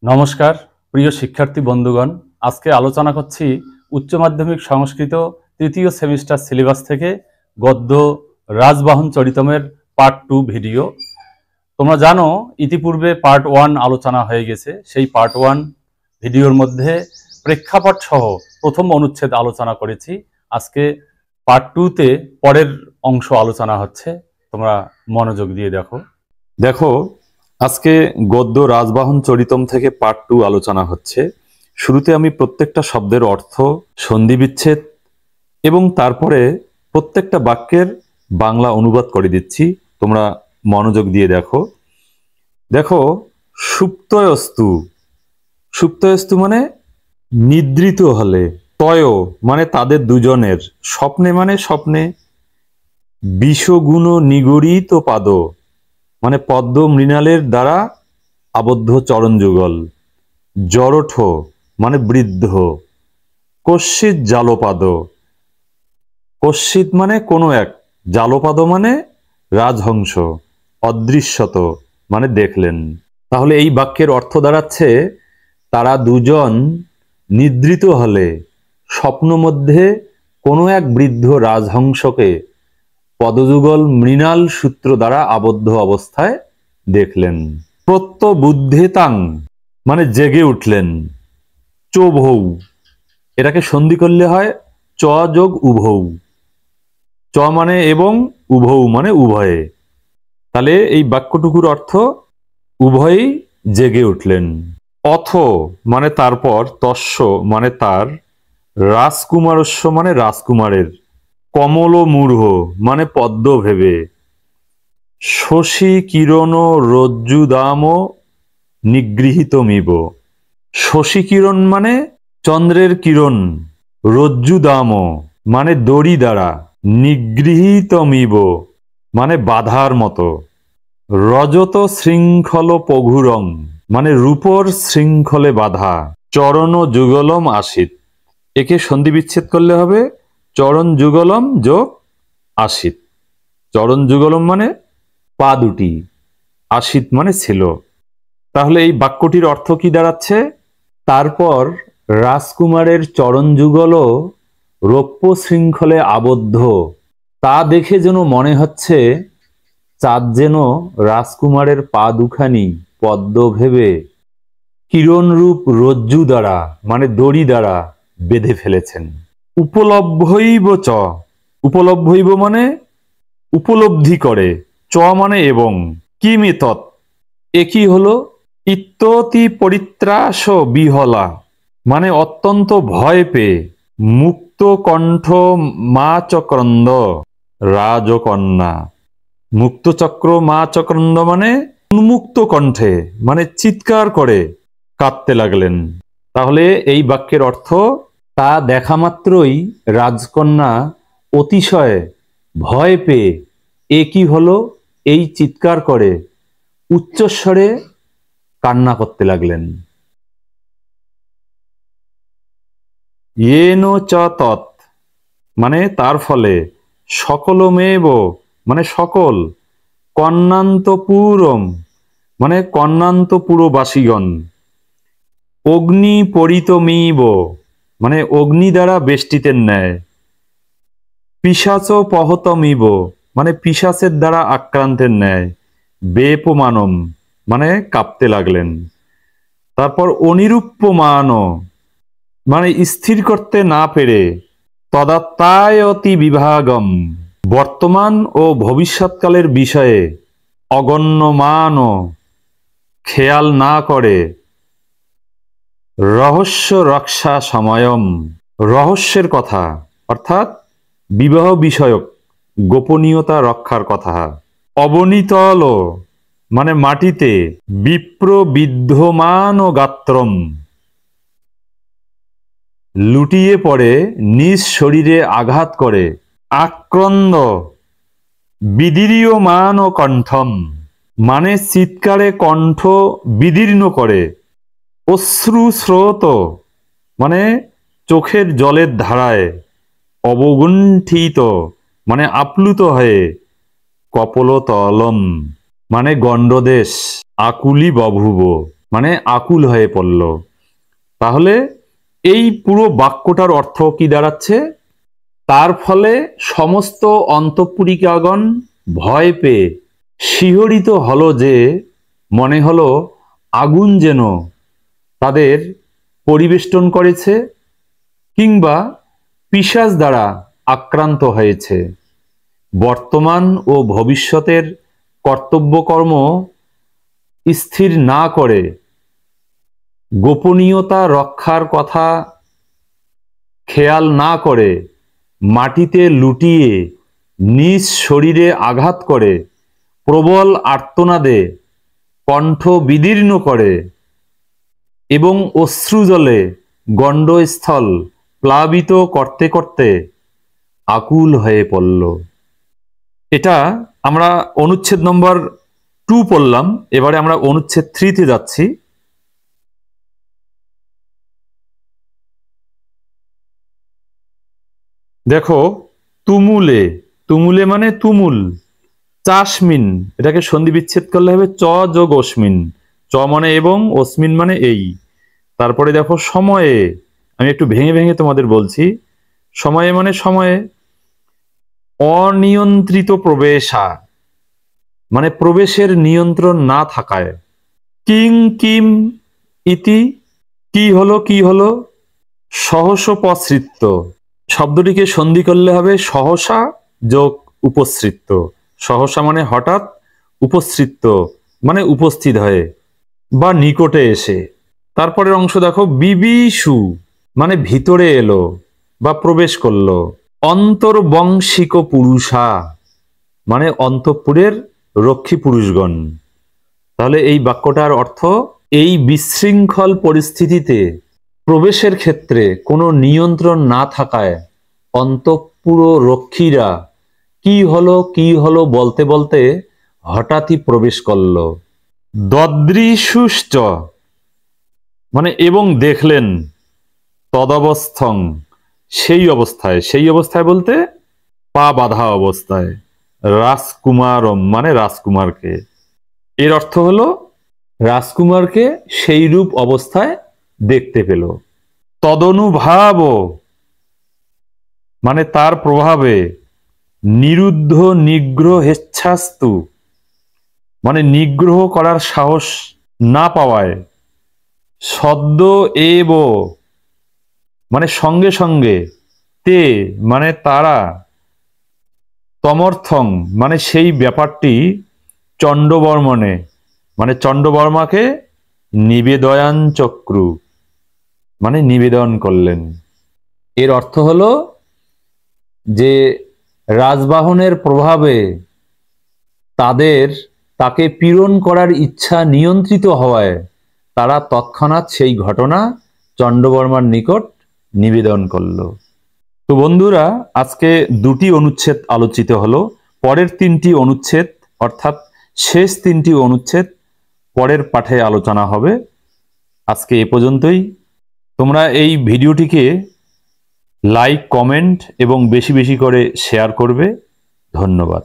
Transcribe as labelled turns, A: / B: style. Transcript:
A: নমস্কার প্রিয় শিক্ষার্থী বন্ধুগণ, আজকে আলোচনা করছি উচ্চ মাধ্যমিক সংস্কৃত তৃতীয় সেমিস্টার সিলেবাস থেকে গদ্য রাজবাহন চরিতমের পার্ট 2 ভিডিও। তোমরা জানো ইতিপূর্বে পার্ট 1 আলোচনা হয়ে গেছে। সেই পার্ট 1 ভিডিওর মধ্যে প্রেক্ষাপট সহ প্রথম অনুচ্ছেদ আলোচনা করেছি। আজকে পার্ট 2-তে পরের অংশ আলোচনা হচ্ছে। তোমরা মনোযোগ দিয়ে দেখো আজকে গদ্য রাজবাহন চরিতম থেকে পার্ট 2 আলোচনা হচ্ছে। শুরুতে আমি প্রত্যেকটা শব্দের অর্থ, সন্ধি বিচ্ছেদ এবং তারপরে প্রত্যেকটা বাক্যের বাংলা অনুবাদ করে দিচ্ছি। তোমরা মনোযোগ দিয়ে দেখো সুপ্তয়স্তু। সুপ্তয়স্তু মানে নিদ্রিত হলে, তয় মানে তাদের দুজনের, স্বপ্নে মানে স্বপ্নে, বিষগুণ নিগড়িত পাদ মানে পদ্ম মৃণালের দ্বারা আবদ্ধ চরণ যুগল, জড়ঠ মানে বৃদ্ধ, কশ্চিৎ জালপাদ, কশ্চিৎ মানে কোনো এক, জালপাদ মানে রাজহংস, অদৃশ্যত মানে দেখলেন। তাহলে এই বাক্যের অর্থ দাঁড়াচ্ছে তারা দুজন নিদ্রিত হলে স্বপ্ন মধ্যে কোনো এক বৃদ্ধ রাজহংসকে পদযুগল মৃণাল সূত্র দ্বারা আবদ্ধ অবস্থায় দেখলেন। প্রত্যবুদ্ধেতাং মানে জেগে উঠলেন। চোভৌ এটাকে সন্ধি করলে হয় চ যোগ উভৌ। চ মানে এবং, উভৌ মানে উভয়ে। তাহলে এই বাক্যটুকুর অর্থ উভয়েই জেগে উঠলেন। অথ মানে তারপর, তস্য মানে তার, রাজকুমারস্য মানে রাজকুমারের, কমল মূঢ় মানে পদ্ম ভেবে, শশী কিরণ রজ্জুদাম নিগৃহীতমিব। শশী কিরণ মানে চন্দ্রের কিরণ, রজ্জুদাম মানে দড়ি দ্বারা, নিগৃহীতমিব মানে বাধার মতো, রজত শৃঙ্খল পঘুরং মানে রূপর শৃঙ্খলে বাধা, চরণ যুগলম আসিত। একে সন্ধি বিচ্ছেদ করলে হবে চরণ যুগলম যোগ আসিত। চরণ যুগলম মানে পা দুটি, আসিত মানে ছিল। তাহলে এই বাক্যটির অর্থ কি দাঁড়াচ্ছে? তারপর রাজকুমারের চরণ যুগলও রৌপ্য শৃঙ্খলে আবদ্ধ, তা দেখে যেন মনে হচ্ছে চাঁদ যেন রাজকুমারের পা দুখানি পদ্ম ভেবে কিরণরূপ রজ্জু দ্বারা মানে দড়ি দ্বারা বেঁধে ফেলেছেন। উপলব্ধৈব চ, উপলব্ধৈব মানে উপলব্ধি করে, চ মানে এবং, কিমি তৎ একই হলো, ইত্যতি পরিত্রাস বিহলা মানে অত্যন্ত ভয় পেয়ে, মুক্ত কণ্ঠ মা চক্রন্দ রাজকন্যা। মুক্তচক্র মা চক্রন্দ মানে উন্মুক্ত কণ্ঠে মানে চিৎকার করে কাঁদতে লাগলেন। তাহলে এই বাক্যের অর্থ তা দেখা মাত্রই রাজকন্যা অতিশয় ভয় পেয়ে একই হলো এই চিৎকার করে উচ্চস্বরে কান্না করতে লাগলেন। येन च तत् মানে তার ফলে, সকলমেব মানে সকল, কন্যান্তপুরম মানে কন্যান্তপুরবাসীগণ, অগ্নি পরিতমিব মানে অগ্নি দ্বারা বেষ্টিতের ন্যায়, পিশাচ পহতমিব মানে পিশাচের দ্বারা আক্রান্তের ন্যায়, বেপমানম মানে কাঁপতে লাগলেন। তারপর অনিরূপ্যমান মানে স্থির করতে না পেরে, তদাত্মায়তি বিভাগম বর্তমান ও ভবিষ্যৎকালের বিষয়ে অগণ্যমান খেয়াল না করে, রহস্য রক্ষা সময়ম রহস্যের কথা অর্থাৎ বিবাহ বিষয়ক গোপনীয়তা রক্ষার কথা, অবনীতল মানে মাটিতে, বিপ্র বিদ্ধমান গাত্রম লুটিয়ে পড়ে নিজ শরীরে আঘাত করে, আক্রন্দ বিদীর্যমান কণ্ঠম মানে চিৎকারে কণ্ঠ বিদীর্ণ করে, অশ্রু স্রোত মানে চোখের জলের ধারায়, অবগুণ্ঠিত মানে আপ্লুত হয়ে, কপলতলম মানে গণ্ডদেশ, আকুলি বভুব মানে আকুল হয়ে পড়ল। তাহলে এই পুরো বাক্যটার অর্থ কি দাঁড়াচ্ছে? তার ফলে সমস্ত অন্তঃপুরিকাগণ ভয় পেয়ে শিহরিত হলো, যে মনে হলো আগুন যেন তাদের পরিবেষ্টন করেছে কিংবা পিশাচ দ্বারা আক্রান্ত হয়েছে। বর্তমান ও ভবিষ্যতের কর্তব্যকর্ম স্থির না করে গোপনীয়তা রক্ষার কথা খেয়াল না করে মাটিতে লুটিয়ে নিজ শরীরে আঘাত করে প্রবল আর্তনাদে কণ্ঠ বিদীর্ণ করে এবং অশ্রুজলে গণ্ডস্থল প্লাবিত করতে করতে আকুল হয়ে পড়ল। এটা আমরা অনুচ্ছেদ নম্বর 2 পড়লাম। এবারে আমরা অনুচ্ছেদ 3 তে যাচ্ছি। দেখো, তুমুলে, তুমুলে মানে তুমুল, চাশমিন, এটাকে সন্ধি বিচ্ছেদ করলে হবে চ যোগ অস্মিন। চ মানে এবং, অস্মিন মানে এই। তারপরে দেখো সময়ে, আমি একটু ভেঙে ভেঙে তোমাদের বলছি। সময়ে মানে সময়ে, অনিয়ন্ত্রিত প্রবেশা মানে প্রবেশের নিয়ন্ত্রণ না থাকায়। কিং কিম ইতি, কি হলো কি হলো। সহসোপসৃত্ত, শব্দটিকে সন্ধি করলে হবে সহসা যোগ উপসৃত্ত। সহসা মানে হঠাৎ, উপসৃত্ত মানে উপস্থিত হয়ে বা নিকটে এসে। তারপরের অংশ দেখো, বিবিষু মানে ভিতরে এলো বা প্রবেশ করলো। অন্তর্বংশিক পুরুষা মানে অন্তঃপুরের রক্ষী পুরুষগণ। তাহলে এই বাক্যটার অর্থ, এই বিশৃঙ্খল পরিস্থিতিতে প্রবেশের ক্ষেত্রে কোনো নিয়ন্ত্রণ না থাকায় অন্তঃপুর রক্ষীরা কি হলো বলতে বলতে হঠাৎই প্রবেশ করল। দদৃশুশ্চ মানে এবং দেখলেন, তদবস্থং সেই অবস্থায়, সেই অবস্থায় বলতে পা বাঁধা অবস্থায়, রাজকুমারম মানে রাজকুমারকে। এর অর্থ হলো রাজকুমারকে সেই রূপ অবস্থায় দেখতে পেল। তদনুভাব মানে তার প্রভাবে, নিরুদ্ধ নিগ্রহেচ্ছাস্তু মানে নিগ্রহ করার সাহস না পাওয়ায়, সদ্য এব মানে সঙ্গে সঙ্গে, তে মানে তারা, তমর্থং মানে সেই ব্যাপারটি, চণ্ডবর্মণে মানে চণ্ডবর্মাকে, নিবেদয়ান চক্রু মানে নিবেদন করলেন। এর অর্থ হলো যে রাজবাহনের প্রভাবে তাকে পীড়ন করার ইচ্ছা নিয়ন্ত্রিত হওয়ায় তারা তৎক্ষণাৎ সেই ঘটনা চণ্ডবর্মার নিকট নিবেদন করল। তো বন্ধুরা, আজকে 2টি অনুচ্ছেদ আলোচিত হলো। পরের 3টি অনুচ্ছেদ অর্থাৎ শেষ 3টি অনুচ্ছেদ পরের পাঠে আলোচনা হবে। আজকে এ পর্যন্তই। তোমরা এই ভিডিওটিকে লাইক, কমেন্ট এবং বেশি বেশি করে শেয়ার করবে। ধন্যবাদ।